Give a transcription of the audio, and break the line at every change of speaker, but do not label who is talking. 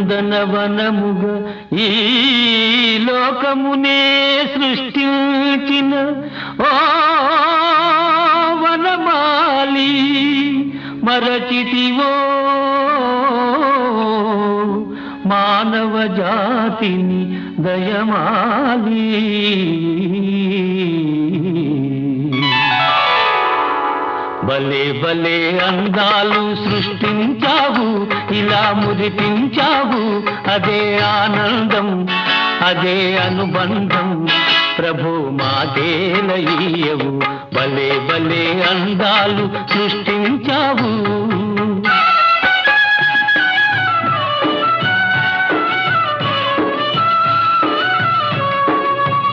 నందనవనముగా ఈ లోకమునే సృష్టించిన ఓ వనమాలి మరచితివో మానవ జాతిని దయమాలి. భలే భలే అందాలు సృష్టించావు, ఇలా మురిపించావు, అదే ఆనందం, అదే అనుబంధం. ప్రభు మాదేలయ్యవు, భలే భలే అందాలు సృష్టించావు.